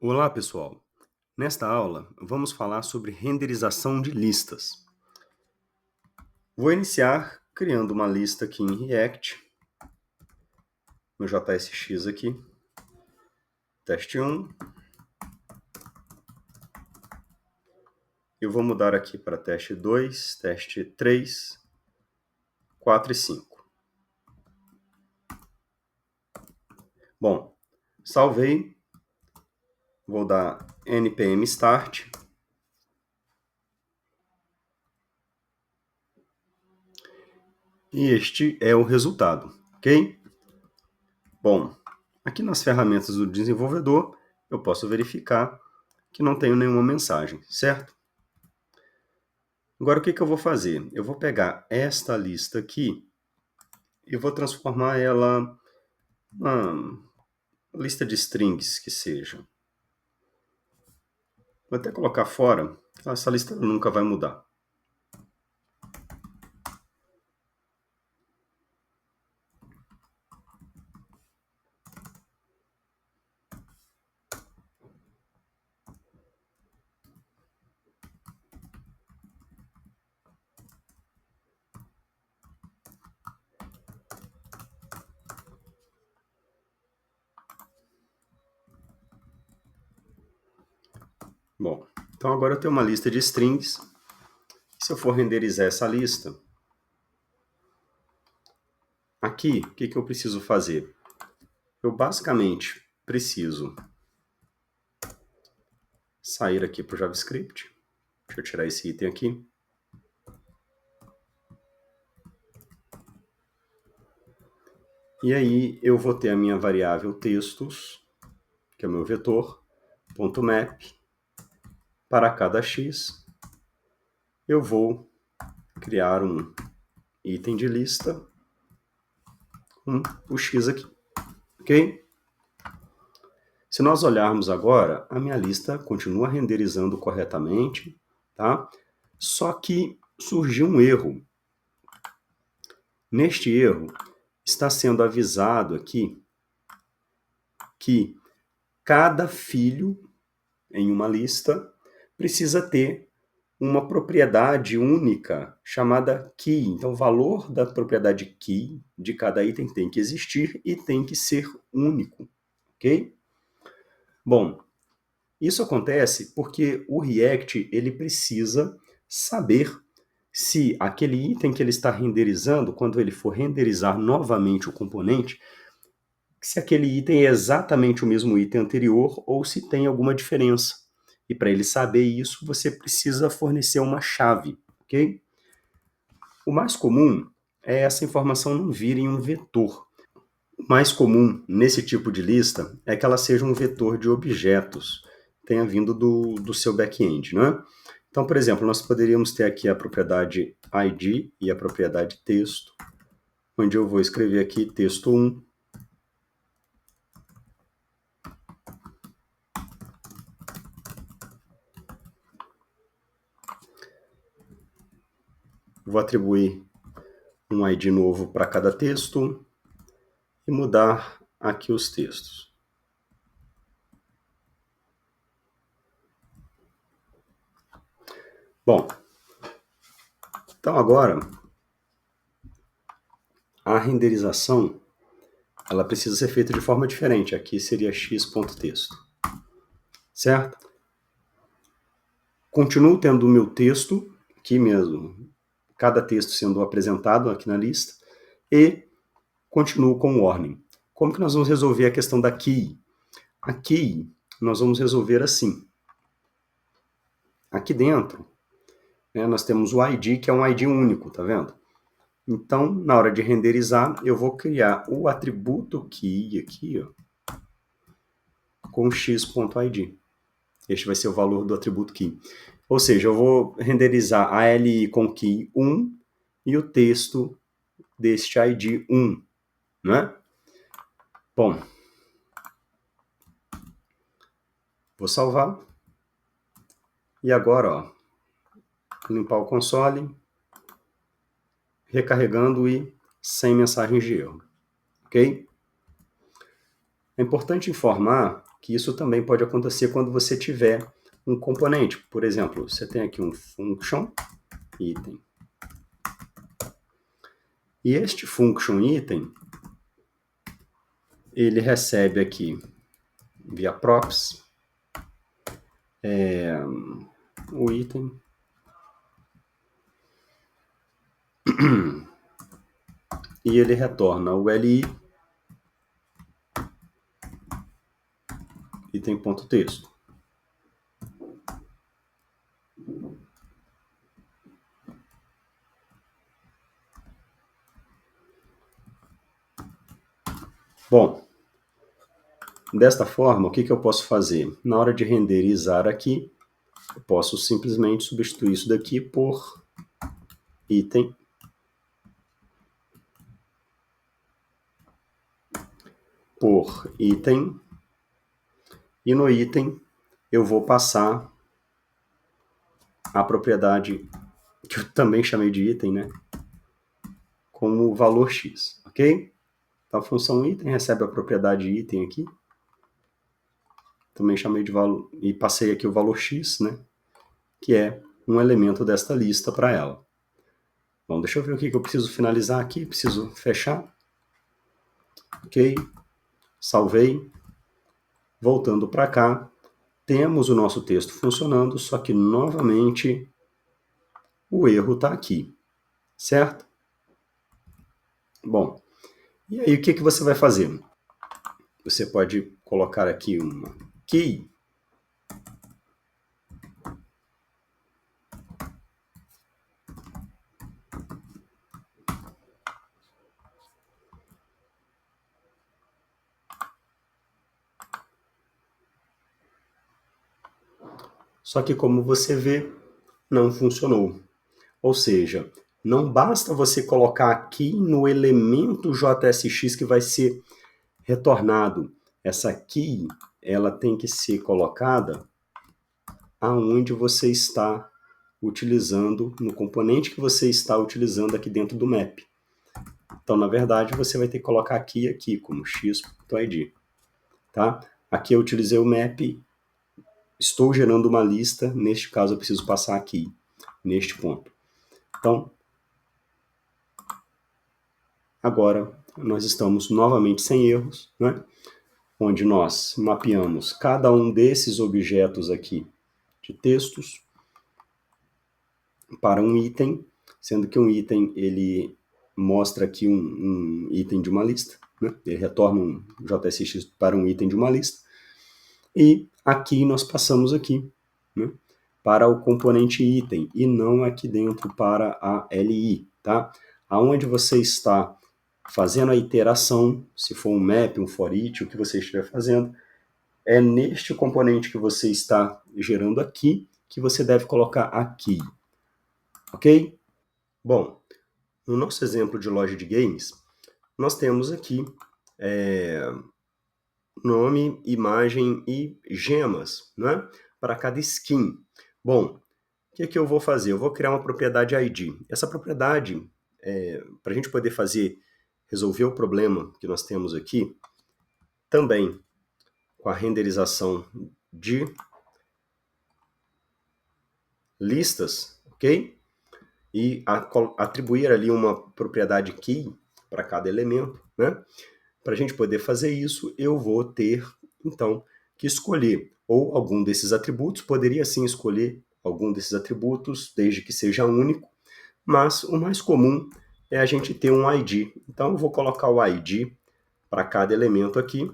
Olá, pessoal. Nesta aula, vamos falar sobre renderização de listas. Vou iniciar criando uma lista aqui em React, no JSX aqui, teste 1. Eu vou mudar aqui para teste 2, teste 3, 4 e 5. Bom, salvei, vou dar npm start. E este é o resultado, ok? Bom, aqui nas ferramentas do desenvolvedor, eu posso verificar que não tenho nenhuma mensagem, certo? Agora, o que eu vou fazer? Eu vou pegar esta lista aqui e vou transformar ela numa lista de strings que seja. Vou até colocar fora, essa lista nunca vai mudar. Bom, então agora eu tenho uma lista de strings. Se eu for renderizar essa lista, aqui, o que eu preciso fazer? Eu basicamente preciso sair aqui para o JavaScript. Deixa eu tirar esse item aqui. E aí eu vou ter a minha variável textos, que é o meu vetor, .map, para cada x. Eu vou criar um item de lista com o x aqui, ok? Se nós olharmos agora, a minha lista continua renderizando corretamente, tá? Só que surgiu um erro. Neste erro, está sendo avisado aqui que cada filho em uma lista precisa ter uma propriedade única chamada key. Então, o valor da propriedade key de cada item tem que existir e tem que ser único, ok? Bom, isso acontece porque o React ele precisa saber se aquele item que ele está renderizando, quando ele for renderizar novamente o componente, se aquele item é exatamente o mesmo item anterior ou se tem alguma diferença. E para ele saber isso, você precisa fornecer uma chave, ok? O mais comum é essa informação não vir em um vetor. O mais comum nesse tipo de lista é que ela seja um vetor de objetos, tenha vindo do seu back-end, né? Então, por exemplo, nós poderíamos ter aqui a propriedade ID e a propriedade texto, onde eu vou escrever aqui texto 1, vou atribuir um ID novo para cada texto e mudar aqui os textos. Bom, então agora a renderização ela precisa ser feita de forma diferente. Aqui seria x.texto, certo? Continuo tendo o meu texto, aqui mesmo, cada texto sendo apresentado aqui na lista, e continuo com o warning. Como que nós vamos resolver a questão da key? A key nós vamos resolver assim. Aqui dentro, né, nós temos o ID, que é um ID único, tá vendo? Então, na hora de renderizar, eu vou criar o atributo key aqui, ó, com x.id. Este vai ser o valor do atributo key. Ou seja, eu vou renderizar a li com key 1 e o texto deste ID 1, né? Bom, vou salvar. E agora, ó, limpar o console, recarregando e sem mensagens de erro, ok? É importante informar que isso também pode acontecer quando você tiver um componente. Por exemplo, você tem aqui um function item. E este function item, ele recebe aqui, via props, o item. E ele retorna o li item.texto. Bom, desta forma, o que eu posso fazer? Na hora de renderizar aqui, eu posso simplesmente substituir isso daqui por item. Por item. E no item eu vou passar a propriedade, que eu também chamei de item, né? Como valor x, ok? Então a função item recebe a propriedade item aqui. Também chamei de valor, e passei aqui o valor x, né? Que é um elemento desta lista para ela. Bom, deixa eu ver o que eu preciso finalizar aqui. Preciso fechar. Ok. Salvei. Voltando para cá, temos o nosso texto funcionando, só que novamente o erro está aqui, certo? Bom, e aí o que você vai fazer? Você pode colocar aqui uma key. Só que como você vê, não funcionou. Ou seja, não basta você colocar aqui no elemento JSX que vai ser retornado. Essa key, ela tem que ser colocada aonde você está utilizando, no componente que você está utilizando aqui dentro do map. Então, na verdade, você vai ter que colocar aqui, como x.id. Tá? Aqui eu utilizei o map, estou gerando uma lista, neste caso eu preciso passar aqui, neste ponto. Então, agora nós estamos novamente sem erros, né? Onde nós mapeamos cada um desses objetos aqui de textos para um item, sendo que um item ele mostra aqui um item de uma lista, né? Ele retorna um JSX para um item de uma lista, e aqui nós passamos aqui, né? Para o componente item, e não aqui dentro para a LI, tá? Aonde você está fazendo a iteração, se for um map, um for each, o que você estiver fazendo, é neste componente que você está gerando aqui, que você deve colocar aqui, ok? Bom, no nosso exemplo de loja de games, nós temos aqui nome, imagem e gemas, né? Para cada skin. Bom, o que eu vou fazer? Eu vou criar uma propriedade ID. Essa propriedade, para a gente poder resolver o problema que nós temos aqui, também com a renderização de listas, ok? E atribuir ali uma propriedade key para cada elemento, né? Para a gente poder fazer isso, eu vou ter, então, que escolher ou algum desses atributos, poderia sim escolher algum desses atributos, desde que seja único, mas o mais comum é a gente ter um ID. Então, eu vou colocar o ID para cada elemento aqui.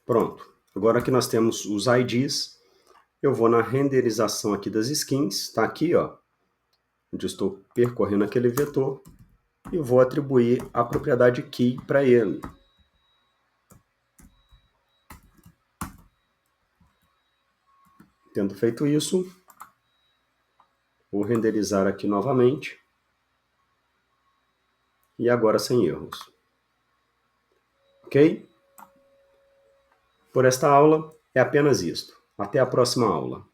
Pronto. Agora que nós temos os IDs, eu vou na renderização aqui das skins, está aqui, ó, onde eu estou percorrendo aquele vetor, e vou atribuir a propriedade key para ele. Tendo feito isso, Vou renderizar aqui novamente. E agora sem erros. Ok? Por esta aula é apenas isto. Até a próxima aula.